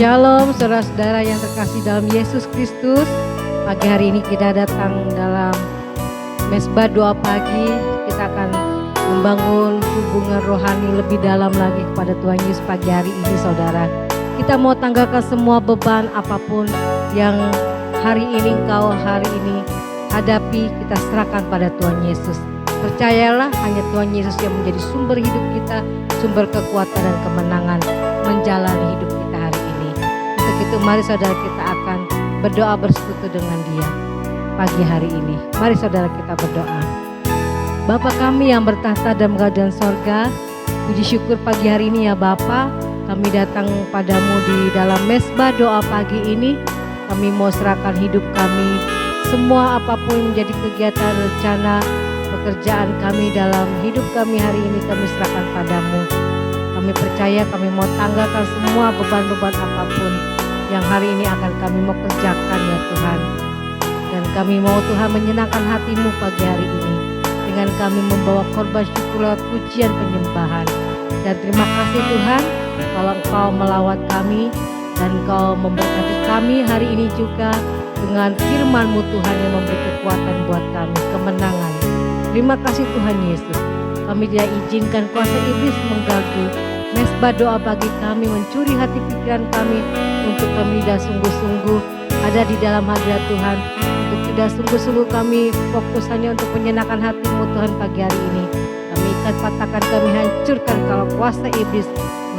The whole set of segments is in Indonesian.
Shalom saudara-saudara yang terkasih dalam Yesus Kristus. Pagi hari ini kita datang dalam mesbah doa pagi. Kita akan membangun hubungan rohani lebih dalam lagi kepada Tuhan Yesus pagi hari ini saudara. Kita mau tanggalkan semua beban apapun yang hari ini hadapi, kita serahkan pada Tuhan Yesus. Percayalah hanya Tuhan Yesus yang menjadi sumber hidup kita, sumber kekuatan dan kemenangan menjalani hidup kita hari ini. Untuk itu mari saudara kita akan berdoa bersekutu dengan Dia pagi hari ini. Mari saudara kita berdoa. Bapa kami yang bertahta dalam kerajaan sorga, puji syukur pagi hari ini ya Bapa, kami datang padamu di dalam mesbah doa pagi ini. Kami mau serahkan hidup kami, semua apapun menjadi kegiatan rencana pekerjaan kami dalam hidup kami hari ini kami serahkan padamu. Kami percaya kami mau tanggalkan semua beban-beban apapun yang hari ini akan kami mau kerjakan ya Tuhan. Dan kami mau Tuhan menyenangkan hatimu pagi hari ini dengan kami membawa korban syukur lewat pujian penyembahan. Dan terima kasih Tuhan kalau Engkau melawat kami dan Engkau memberkati kami hari ini juga dengan firman-Mu Tuhan yang memberi kekuatan buat kami, kemenangan. Terima kasih Tuhan Yesus. Kami tidak izinkan kuasa iblis mengganggu mesbah doa bagi kami, mencuri hati pikiran kami untuk kami tidak sungguh-sungguh ada di dalam hadirat Tuhan, untuk tidak sungguh-sungguh kami fokus hanya untuk menyenangkan hati-Mu Tuhan pagi hari ini. Kami ikat patahkan, kami hancurkan kalau kuasa iblis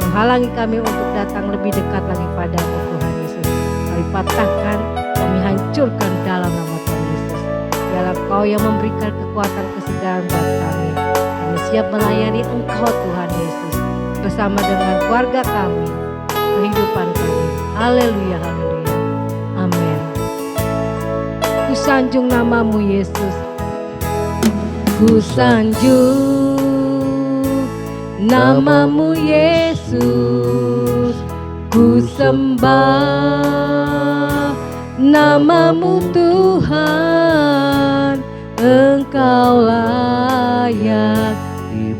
menghalangi kami untuk datang lebih dekat lagi padamu Tuhan Yesus. Kami patahkan, kami hancurkan dalam nama Tuhan Yesus. Biarlah Engkau yang memberikan kekuatan kesegaran buat kami. Kami siap melayani Engkau Tuhan Yesus bersama dengan keluarga kami, kehidupan kami. Haleluya, haleluya. Amin. Ku sanjung namamu Yesus. Ku sanjung namamu Yesus. Ku sembah namamu Tuhan. Engkau layak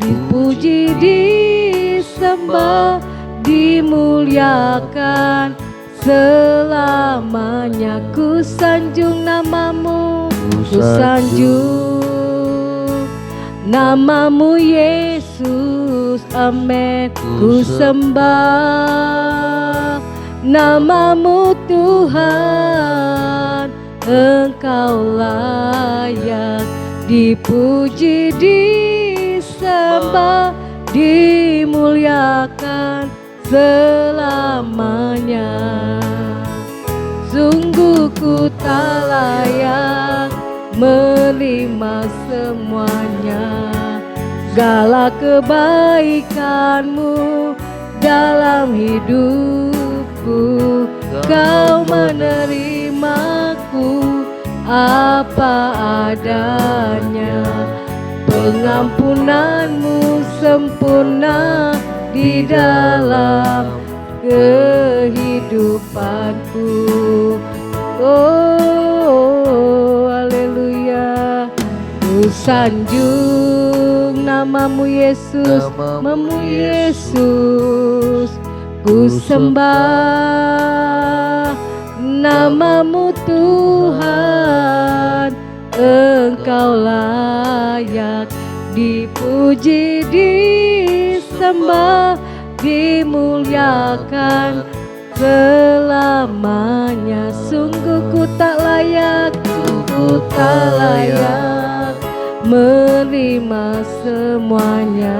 dipuji, disembah, dimuliakan selamanya. Ku sanjung namamu, ku sanjung namamu Yesus. Amin. Ku sembah namamu Tuhan. Engkau layak dipuji, disembah, dimuliakan selamanya. Sungguh ku tak layak menerima semuanya, segala kebaikan-Mu dalam hidupku. Kau menerimaku apa adanya, pengampunan-Mu sempurna di dalam kehidupanku. Oh, haleluya. Ku sanjung namamu Yesus, namamu Yesus. Ku sembah namamu Tuhan. Engkau layak dipuji, disembah, dimuliakan selamanya. Sungguh ku tak layak, ku tak layak menerima semuanya,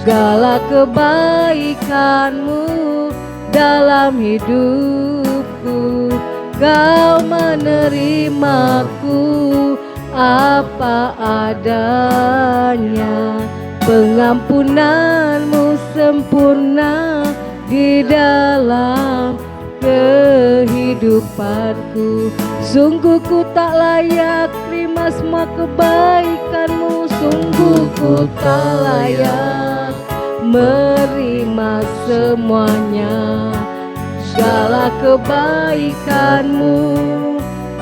segala kebaikan-Mu dalam hidupku. Kau menerimaku apa adanya, pengampunan-Mu sempurna di dalam kehidupanku. Sungguh ku tak layak terima semua kebaikan-Mu. Sungguh ku tak layak menerima semuanya, segala kebaikan-Mu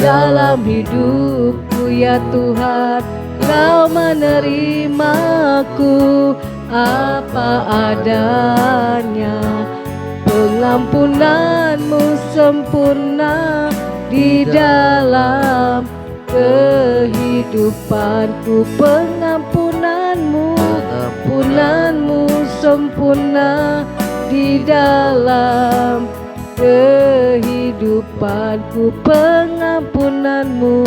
dalam hidupku ya Tuhan. Kau menerimaku apa adanya, pengampunan-Mu sempurna di dalam kehidupanku. Pengampunan-Mu sempurna di dalam kehidupanku. Pengampunan-Mu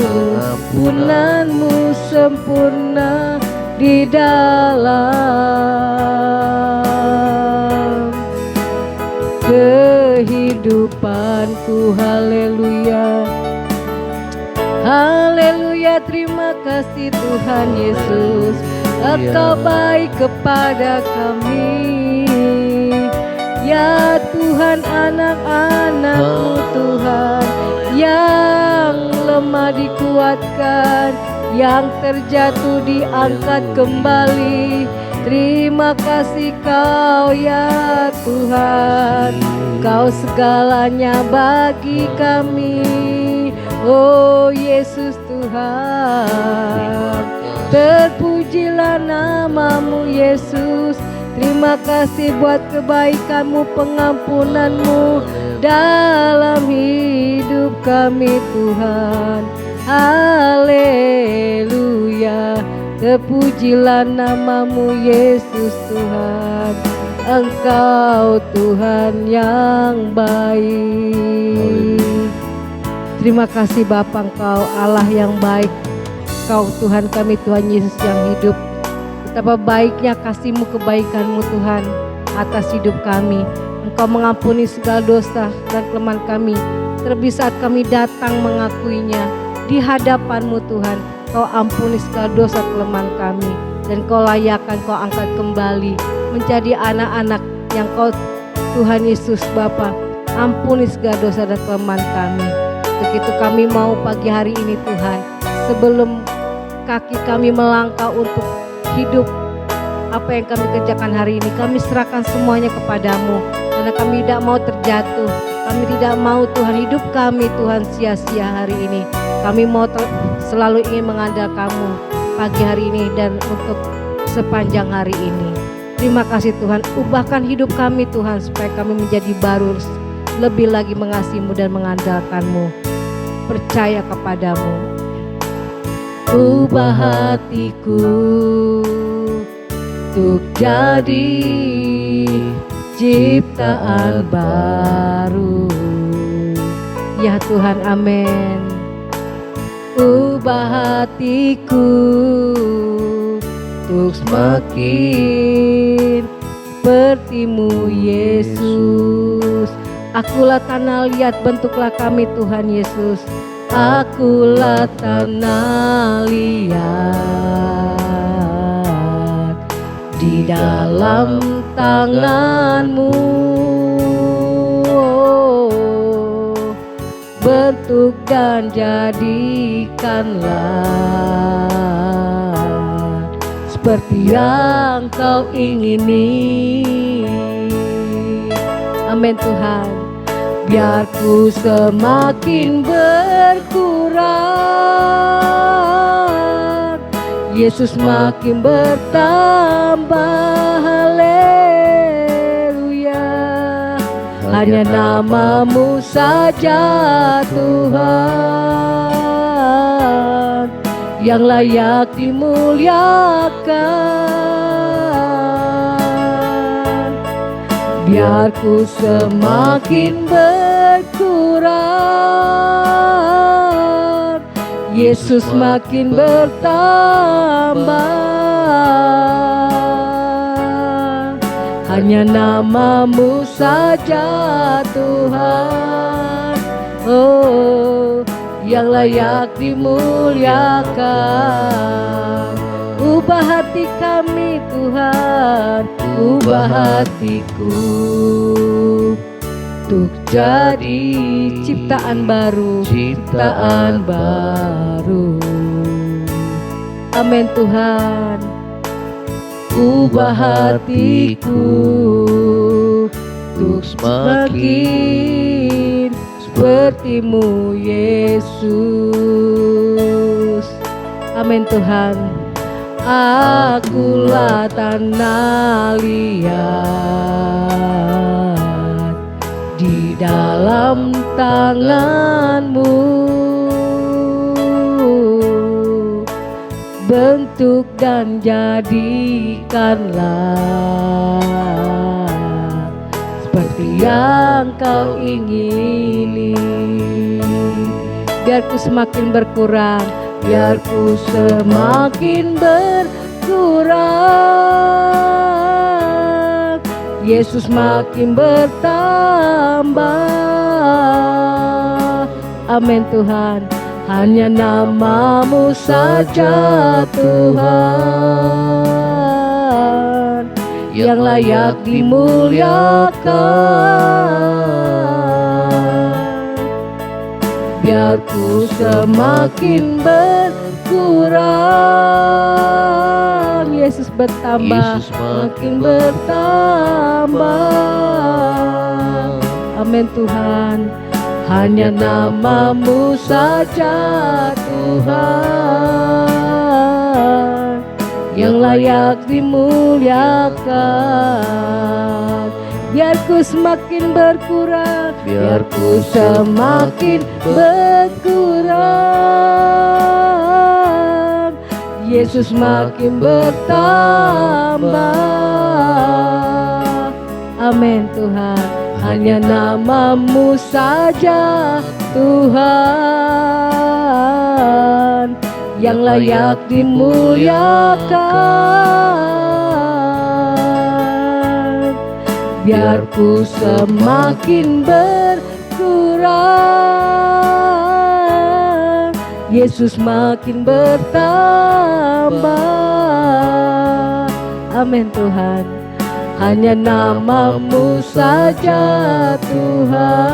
sempurna di dalam kehidupanku. Haleluya, haleluya. Terima kasih Tuhan Yesus, Engkau baik kepada kami. Ya Tuhan, anak-anak-Mu Tuhan, yang lemah dikuatkan, yang terjatuh diangkat kembali. Terima kasih Kau ya Tuhan, Kau segalanya bagi kami. Oh Yesus Tuhan, terpujilah nama-Mu Yesus. Terima kasih buat kebaikan-Mu, pengampunan-Mu dalam hidup kami Tuhan. Haleluya, terpujilah nama-Mu Yesus Tuhan. Engkau Tuhan yang baik. Terima kasih Bapa, Engkau Allah yang baik. Engkau Tuhan kami, Tuhan Yesus yang hidup. Betapa baiknya kasih-Mu, kebaikan-Mu Tuhan atas hidup kami. Engkau mengampuni segala dosa dan kelemahan kami, terlebih saat kami datang mengakuinya di hadapan-Mu Tuhan. Kau ampuni segala dosa kelemahan kami, dan Kau layakkan, Kau angkat kembali menjadi anak-anak yang Kau Tuhan Yesus Bapa. Ampuni segala dosa dan kelemahan kami. Begitu kami mau pagi hari ini Tuhan, sebelum kaki kami melangkah untuk hidup apa yang kami kerjakan hari ini, kami serahkan semuanya kepadamu, karena kami tidak mau terjatuh. Kami tidak mau Tuhan hidup kami Tuhan sia-sia hari ini. Kami mau selalu ingin mengandalkan-Mu pagi hari ini dan untuk sepanjang hari ini. Terima kasih Tuhan, ubahkan hidup kami Tuhan, supaya kami menjadi baru, lebih lagi mengasihi-Mu dan mengandalkan-Mu, percaya kepadamu. Ubah hatiku untuk jadi ciptaan baru. Ya Tuhan, amin. Ubah hatiku untuk semakin seperti-Mu Yesus. Akulah tanah liat, bentuklah kami Tuhan Yesus. Akulah tanah liat di dalam tangan-Mu. Bentuk dan jadikanlah seperti yang Kau ingini. Amin Tuhan. Biar ku semakin berkurang, Yesus makin bertambah. Haleluya. Hanya nama-Mu saja Tuhan yang layak dimuliakan. Biar ku semakin berkurang, Yesus makin bertambah. Hanya nama-Mu saja Tuhan, oh, yang layak dimuliakan. Ubah hati kami Tuhan, ubah hatiku untuk jadi ciptaan baru, ciptaan baru. Amin Tuhan. Ubah hatiku untuk semakin seperti-Mu Yesus. Amin Tuhan. Akulah tanah liat di dalam tangan-Mu. Bentuk dan jadikanlah seperti yang Kau ingini. Biar ku semakin berkurang, biar ku semakin berkurang, Yesus makin bertambah. Amin Tuhan. Hanya nama-Mu saja Tuhan yang layak dimuliakan. Biar ku semakin berkurang, Yesus bertambah, makin bertambah. Amin Tuhan. Hanya nama-Mu saja Tuhan yang layak dimuliakan. Biar ku semakin berkurang, biar ku semakin berkurang, Yesus makin bertambah. Amin Tuhan. Hanya nama-Mu saja Tuhan yang layak dimuliakan. Biar ku semakin berkurang, Yesus makin bertambah. Amin Tuhan. Hanya nama-Mu saja Tuhan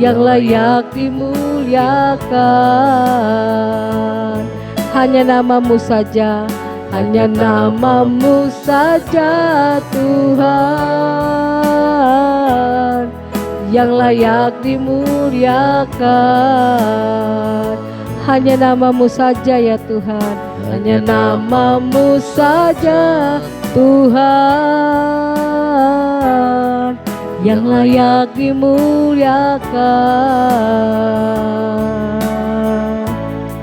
yang layak dimuliakan. Hanya nama-Mu saja, hanya nama-Mu saja Tuhan yang layak dimuliakan. Hanya nama-Mu saja ya Tuhan. Hanya nama-Mu saja Tuhan yang layak dimuliakan.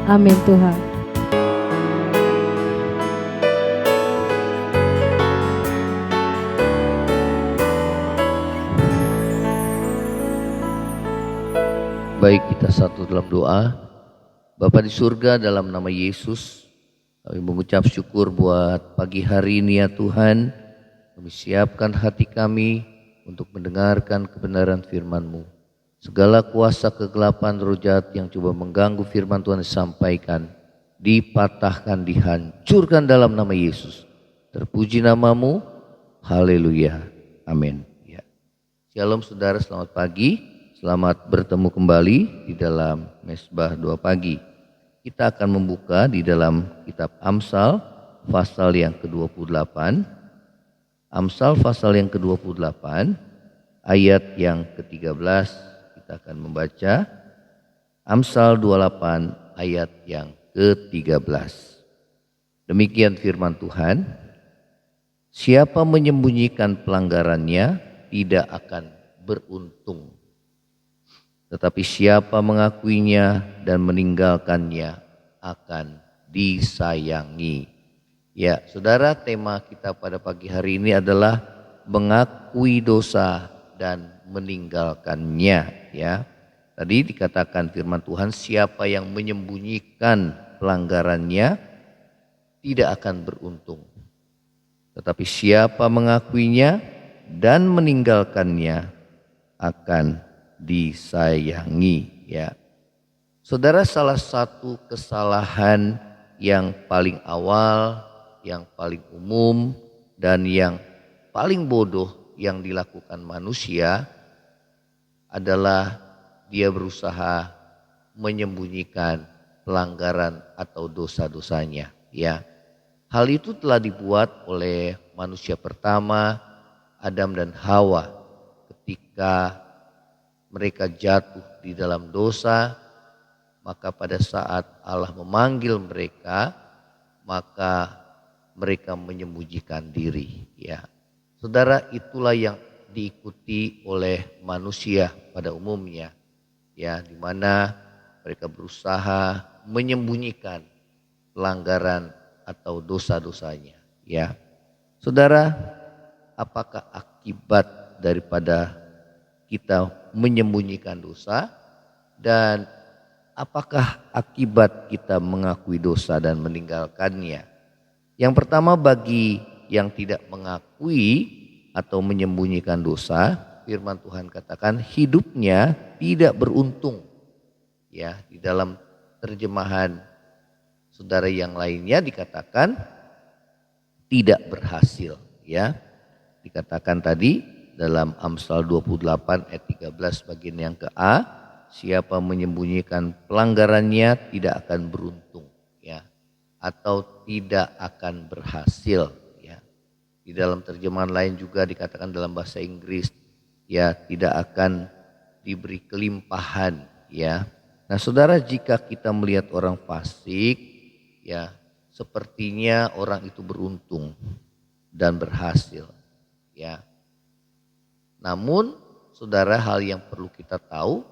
Amin Tuhan. Baik, kita satu dalam doa. Bapa di surga, dalam nama Yesus kami mengucap syukur buat pagi hari ini ya Tuhan. Kami siapkan hati kami untuk mendengarkan kebenaran firman-Mu. Segala kuasa kegelapan roh jahat yang coba mengganggu firman Tuhan disampaikan, dipatahkan, dihancurkan dalam nama Yesus. Terpuji nama-Mu. Haleluya. Amin. Ya. Shalom saudara, selamat pagi. Selamat bertemu kembali di dalam Mesbah 2 Pagi. Kita akan membuka di dalam kitab Amsal pasal yang ke-28. Amsal pasal yang ke-28 ayat yang ke-13 kita akan membaca. Amsal 28 ayat yang ke-13. Demikian firman Tuhan. Siapa menyembunyikan pelanggarannya tidak akan beruntung. Tetapi siapa mengakuinya dan meninggalkannya akan disayangi. Ya, saudara, tema kita pada pagi hari ini adalah mengakui dosa dan meninggalkannya. Ya, tadi dikatakan firman Tuhan, siapa yang menyembunyikan pelanggarannya tidak akan beruntung. Tetapi siapa mengakuinya dan meninggalkannya akan disayangi. Ya, saudara, salah satu kesalahan yang paling awal, yang paling umum, dan yang paling bodoh yang dilakukan manusia adalah dia berusaha menyembunyikan pelanggaran atau dosa-dosanya. Ya, hal itu telah dibuat oleh manusia pertama, Adam dan Hawa, ketika mereka jatuh di dalam dosa. Maka pada saat Allah memanggil mereka, maka mereka menyembunyikan diri. Ya, saudara, itulah yang diikuti oleh manusia pada umumnya, ya, di mana mereka berusaha menyembunyikan pelanggaran atau dosa-dosanya, ya. Saudara, apakah akibat daripada kita menyembunyikan dosa, dan apakah akibat kita mengakui dosa dan meninggalkannya? Yang pertama, bagi yang tidak mengakui atau menyembunyikan dosa, firman Tuhan katakan hidupnya tidak beruntung. Ya, di dalam terjemahan saudara yang lainnya dikatakan tidak berhasil, ya. Dikatakan tadi dalam Amsal 28 ayat 13 bagian yang ke-A, siapa menyembunyikan pelanggarannya tidak akan beruntung, ya, atau tidak akan berhasil, ya. Di dalam terjemahan lain juga dikatakan dalam bahasa Inggris, ya, tidak akan diberi kelimpahan, ya. Nah, saudara, jika kita melihat orang fasik, ya, sepertinya orang itu beruntung dan berhasil, ya. Namun, saudara, hal yang perlu kita tahu,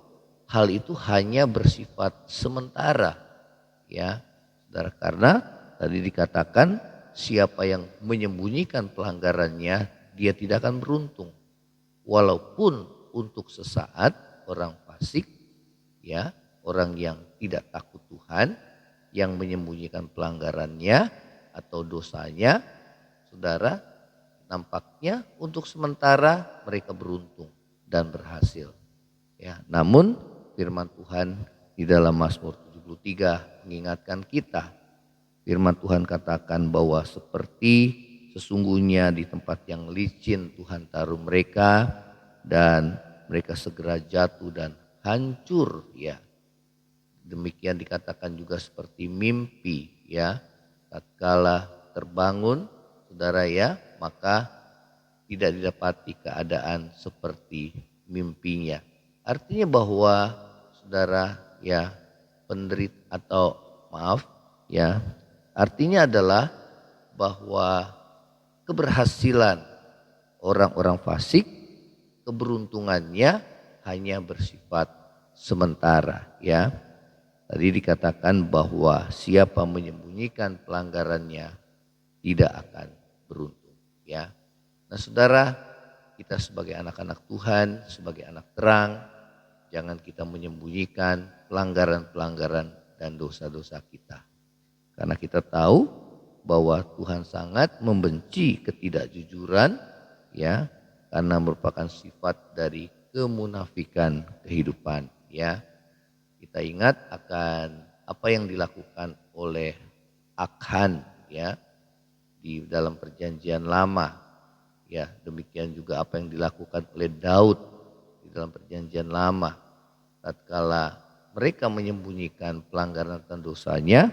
hal itu hanya bersifat sementara, ya, saudara, karena tadi dikatakan siapa yang menyembunyikan pelanggarannya dia tidak akan beruntung. Walaupun untuk sesaat orang fasik, ya, orang yang tidak takut Tuhan, yang menyembunyikan pelanggarannya atau dosanya, saudara, nampaknya untuk sementara mereka beruntung dan berhasil, ya. Namun firman Tuhan di dalam Mazmur 73 mengingatkan kita. Firman Tuhan katakan bahwa seperti sesungguhnya di tempat yang licin Tuhan taruh mereka dan mereka segera jatuh dan hancur, ya. Demikian dikatakan juga seperti mimpi, ya. Tatkala terbangun, saudara, ya, maka tidak didapati keadaan seperti mimpinya. Artinya bahwa saudara, ya, artinya adalah bahwa keberhasilan orang-orang fasik, keberuntungannya hanya bersifat sementara, ya. Tadi dikatakan bahwa siapa menyembunyikan pelanggarannya tidak akan beruntung, ya. Nah, saudara, kita sebagai anak-anak Tuhan, sebagai anak terang, jangan kita menyembunyikan pelanggaran-pelanggaran dan dosa-dosa kita. Karena kita tahu bahwa Tuhan sangat membenci ketidakjujuran, ya, karena merupakan sifat dari kemunafikan kehidupan, ya. Kita ingat akan apa yang dilakukan oleh Akhan, ya, di dalam perjanjian lama, ya. Demikian juga apa yang dilakukan oleh Daud di dalam perjanjian lama. Tatkala mereka menyembunyikan pelanggaran dan dosanya,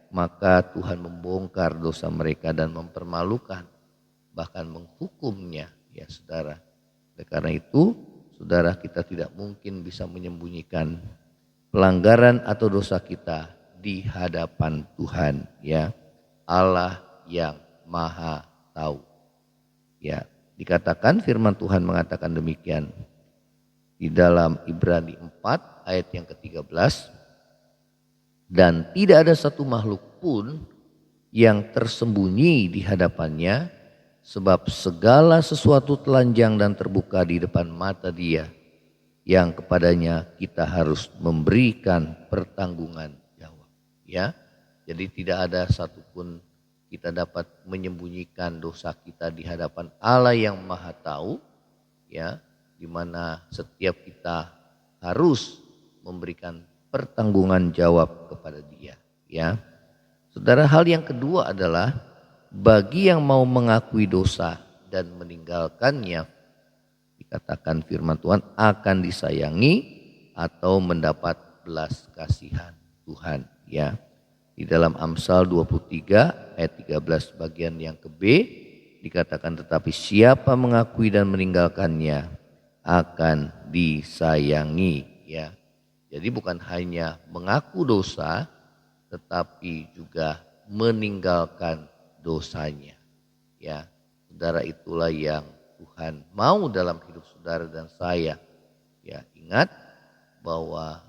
maka Tuhan membongkar dosa mereka dan mempermalukan, bahkan menghukumnya, ya, saudara. Oleh karena itu, saudara, kita tidak mungkin bisa menyembunyikan pelanggaran atau dosa kita di hadapan Tuhan, ya, Allah yang Maha Tahu, ya. Dikatakan firman Tuhan mengatakan demikian di dalam Ibrani 4 ayat yang ke-13, dan tidak ada satu makhluk pun yang tersembunyi di hadapannya, sebab segala sesuatu telanjang dan terbuka di depan mata Dia, yang kepadanya kita harus memberikan pertanggungan jawab, ya. Jadi tidak ada satupun kita dapat menyembunyikan dosa kita di hadapan Allah yang Maha Tahu, ya, di mana setiap kita harus memberikan pertanggungan jawab kepada Dia, ya. Saudara, hal yang kedua adalah bagi yang mau mengakui dosa dan meninggalkannya, dikatakan firman Tuhan akan disayangi atau mendapat belas kasihan Tuhan, ya. Di dalam Amsal 23 ayat 13 bagian yang ke-B dikatakan tetapi siapa mengakui dan meninggalkannya akan disayangi, ya. Jadi bukan hanya mengaku dosa tetapi juga meninggalkan dosanya, ya. Saudara, itulah yang Tuhan mau dalam hidup saudara dan saya. Ya, ingat bahwa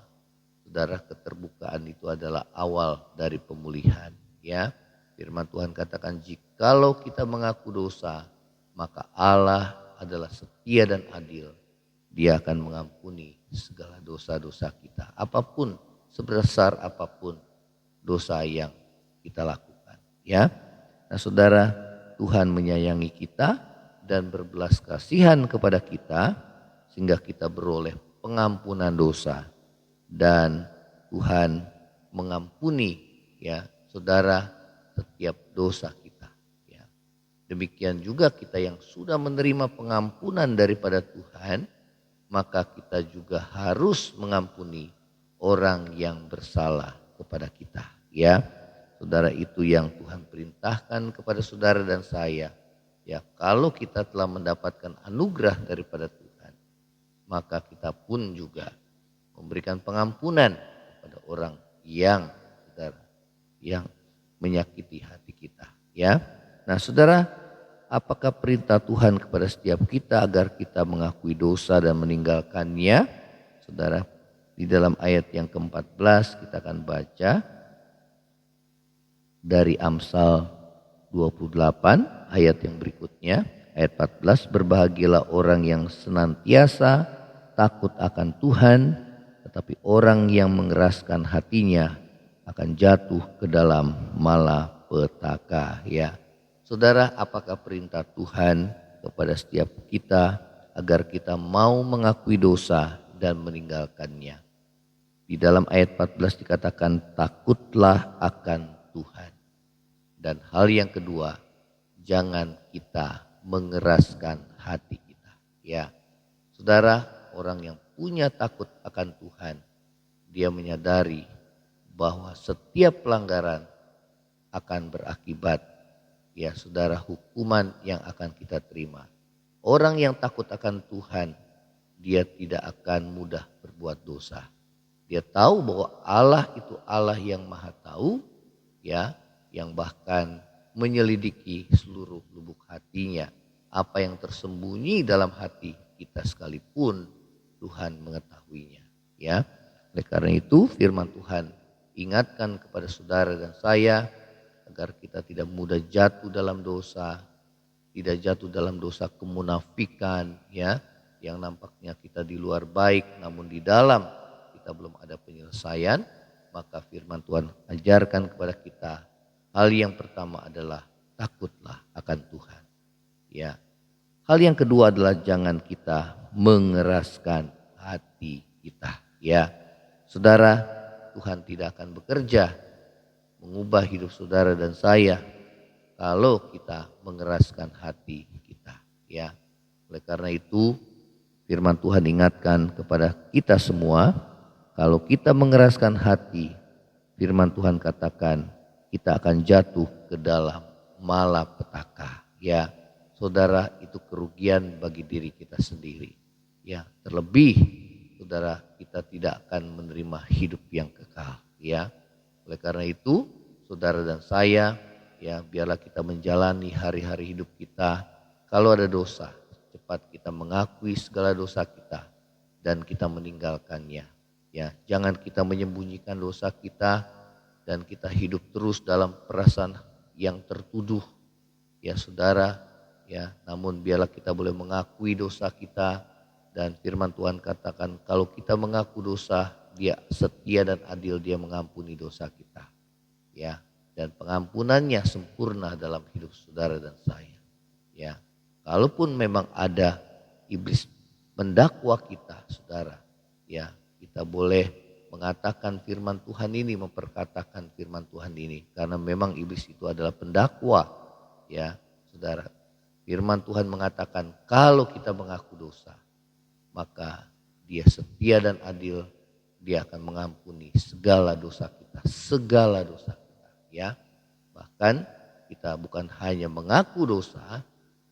saudara, keterbukaan itu adalah awal dari pemulihan. Ya, firman Tuhan katakan, jikalau kita mengaku dosa, maka Allah adalah setia dan adil. Dia akan mengampuni segala dosa-dosa kita, apapun, sebesar apapun dosa yang kita lakukan. Ya, nah saudara, Tuhan menyayangi kita dan berbelas kasihan kepada kita sehingga kita beroleh pengampunan dosa, dan Tuhan mengampuni, ya saudara, setiap dosa kita. Ya, demikian juga kita yang sudah menerima pengampunan daripada Tuhan, maka kita juga harus mengampuni orang yang bersalah kepada kita. Ya, saudara, itu yang Tuhan perintahkan kepada saudara dan saya. Ya, kalau kita telah mendapatkan anugerah daripada Tuhan, maka kita pun juga memberikan pengampunan kepada orang yang, saudara, yang menyakiti hati kita. Ya, nah saudara, apakah perintah Tuhan kepada setiap kita agar kita mengakui dosa dan meninggalkannya? Saudara, di dalam ayat yang ke-14 kita akan baca dari Amsal 28 ayat yang berikutnya. Ayat 14, berbahagialah orang yang senantiasa takut akan Tuhan, tetapi orang yang mengeraskan hatinya akan jatuh ke dalam malapetaka. Ya, saudara, apakah perintah Tuhan kepada setiap kita agar kita mau mengakui dosa dan meninggalkannya? Di dalam ayat 14 dikatakan, takutlah akan Tuhan. Dan hal yang kedua, jangan kita mengeraskan hati kita. Ya, saudara, orang yang punya takut akan Tuhan, dia menyadari bahwa setiap pelanggaran akan berakibat, ya saudara, hukuman yang akan kita terima. Orang yang takut akan Tuhan, dia tidak akan mudah berbuat dosa. Dia tahu bahwa Allah itu Allah yang maha tahu, ya, yang bahkan menyelidiki seluruh lubuk hatinya. Apa yang tersembunyi dalam hati kita sekalipun Tuhan mengetahuinya. Ya, oleh karena itu firman Tuhan ingatkan kepada saudara dan saya agar kita tidak mudah jatuh dalam dosa, tidak jatuh dalam dosa kemunafikan, ya, yang nampaknya kita di luar baik namun di dalam kita belum ada penyelesaian. Maka firman Tuhan ajarkan kepada kita, hal yang pertama adalah takutlah akan Tuhan. Ya, hal yang kedua adalah jangan kita mengeraskan hati kita. Ya, saudara, Tuhan tidak akan bekerja mengubah hidup saudara dan saya kalau kita mengeraskan hati kita. Ya, oleh karena itu firman Tuhan ingatkan kepada kita semua, kalau kita mengeraskan hati, firman Tuhan katakan kita akan jatuh ke dalam malapetaka. Ya, saudara, itu kerugian bagi diri kita sendiri. Ya, terlebih saudara, kita tidak akan menerima hidup yang kekal. Ya, oleh karena itu saudara dan saya, ya, biarlah kita menjalani hari-hari hidup kita. Kalau ada dosa, cepat kita mengakui segala dosa kita dan kita meninggalkannya. Ya, jangan kita menyembunyikan dosa kita dan kita hidup terus dalam perasaan yang tertuduh. Ya saudara, ya, namun biarlah kita boleh mengakui dosa kita, dan firman Tuhan katakan kalau kita mengaku dosa, Dia setia dan adil, Dia mengampuni dosa kita. Ya, dan pengampunannya sempurna dalam hidup saudara dan saya. Ya, kalaupun memang ada iblis mendakwa kita, saudara, ya, kita boleh mengatakan firman Tuhan ini, memperkatakan firman Tuhan ini, karena memang iblis itu adalah pendakwa. Ya, saudara, firman Tuhan mengatakan kalau kita mengaku dosa, maka Dia setia dan adil, Dia akan mengampuni segala dosa kita, segala dosa kita. Ya, bahkan kita bukan hanya mengaku dosa,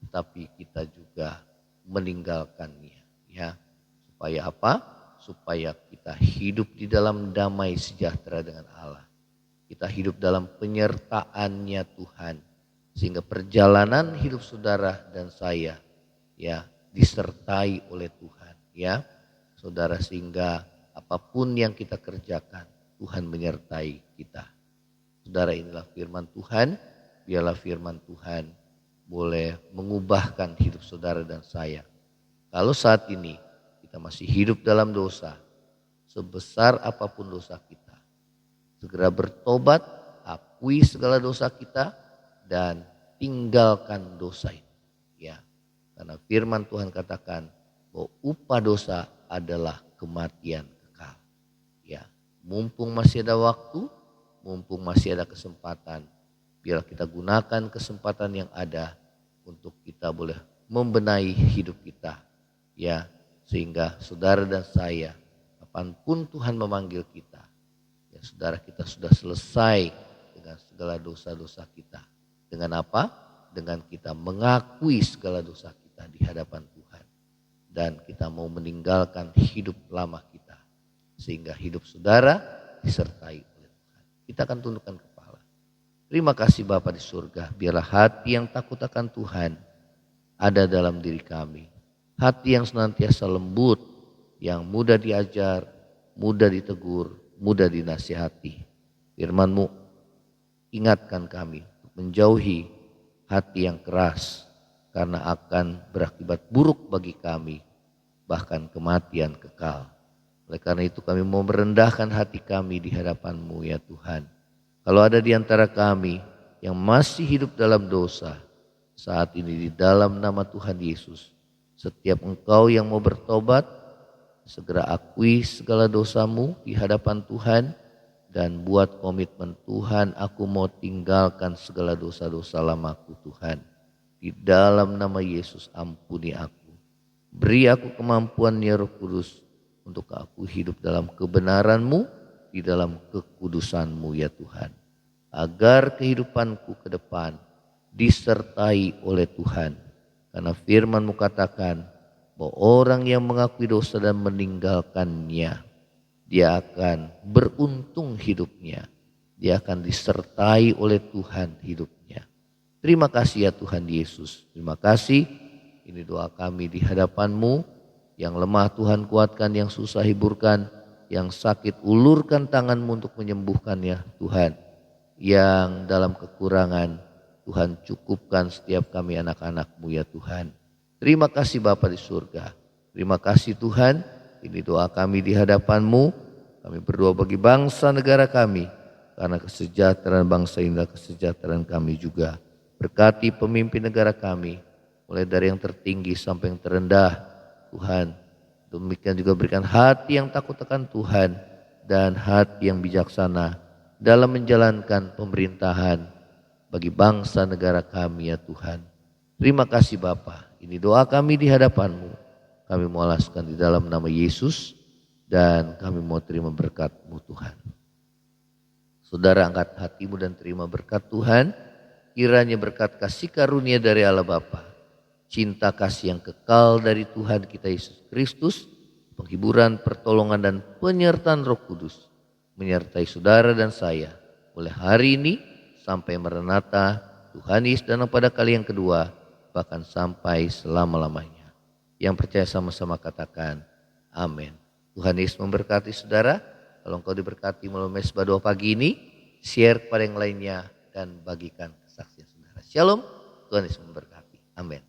tapi kita juga meninggalkannya. Ya, supaya apa? Supaya kita hidup di dalam damai sejahtera dengan Allah. Kita hidup dalam penyertaannya Tuhan. Sehingga perjalanan hidup saudara dan saya ya disertai oleh Tuhan, ya saudara, sehingga apapun yang kita kerjakan Tuhan menyertai kita. Saudara, inilah firman Tuhan. Biarlah firman Tuhan boleh mengubahkan hidup saudara dan saya. Kalau saat ini kita masih hidup dalam dosa, sebesar apapun dosa kita, segera bertobat, akui segala dosa kita, dan tinggalkan dosa itu. Ya, karena firman Tuhan katakan bahwa upah dosa adalah kematian kekal. Ya, mumpung masih ada waktu, mumpung masih ada kesempatan, biarlah kita gunakan kesempatan yang ada untuk kita boleh membenahi hidup kita, ya, sehingga saudara dan saya, kapanpun Tuhan memanggil kita, ya saudara, kita sudah selesai dengan segala dosa-dosa kita. Dengan apa? Dengan kita mengakui segala dosa kita di hadapan Tuhan, dan kita mau meninggalkan hidup lama kita, sehingga hidup saudara disertai oleh Tuhan. Kita akan tundukkan kepala. Terima kasih Bapa di surga, biarlah hati yang takut akan Tuhan ada dalam diri kami. Hati yang senantiasa lembut, yang mudah diajar, mudah ditegur, mudah dinasihati. Firman-Mu ingatkan kami untuk menjauhi hati yang keras, karena akan berakibat buruk bagi kami, bahkan kematian kekal. Oleh karena itu kami mau merendahkan hati kami di hadapan-Mu ya Tuhan. Kalau ada di antara kami yang masih hidup dalam dosa, saat ini di dalam nama Tuhan Yesus, setiap engkau yang mau bertobat, segera akui segala dosamu di hadapan Tuhan dan buat komitmen, Tuhan, aku mau tinggalkan segala dosa-dosa lamaku Tuhan. Di dalam nama Yesus ampuni aku. Beri aku kemampuan ya Roh Kudus untuk aku hidup dalam kebenaran-Mu, di dalam kekudusan-Mu ya Tuhan. Agar kehidupanku ke depan disertai oleh Tuhan. Karena firman-Mu katakan bahwa orang yang mengakui dosa dan meninggalkannya, dia akan beruntung hidupnya. Dia akan disertai oleh Tuhan hidupnya. Terima kasih ya Tuhan Yesus. Terima kasih. Ini doa kami di hadapan-Mu. Yang lemah Tuhan kuatkan, yang susah hiburkan, yang sakit ulurkan tangan-Mu untuk menyembuhkannya Tuhan. Yang dalam kekurangan Tuhan cukupkan setiap kami anak-anak-Mu ya Tuhan. Terima kasih Bapa di surga. Terima kasih Tuhan. Ini doa kami di hadapan-Mu. Kami berdoa bagi bangsa negara kami, karena kesejahteraan bangsa ini adalah kesejahteraan kami juga. Berkati pemimpin negara kami, mulai dari yang tertinggi sampai yang terendah Tuhan. Demikian juga berikan hati yang takut akan Tuhan dan hati yang bijaksana dalam menjalankan pemerintahan bagi bangsa negara kami ya Tuhan. Terima kasih Bapa. Ini doa kami di hadapan-Mu. Kami mau alaskan di dalam nama Yesus dan kami mau terima berkat-Mu Tuhan. Saudara, angkat hatimu dan terima berkat Tuhan. Kiranya berkat kasih karunia dari Allah Bapa, cinta kasih yang kekal dari Tuhan kita Yesus Kristus, penghiburan, pertolongan dan penyertaan Roh Kudus menyertai saudara dan saya mulai hari ini sampai Maranatha Tuhan Yesus datang pada kali yang kedua, bahkan sampai selama-lamanya. Yang percaya sama-sama katakan amin. Tuhan Yesus memberkati saudara. Kalau engkau diberkati melalui mesbah doa pagi ini, share kepada yang lainnya dan bagikan kesaksian saudara. Shalom, Tuhan Yesus memberkati. Amin.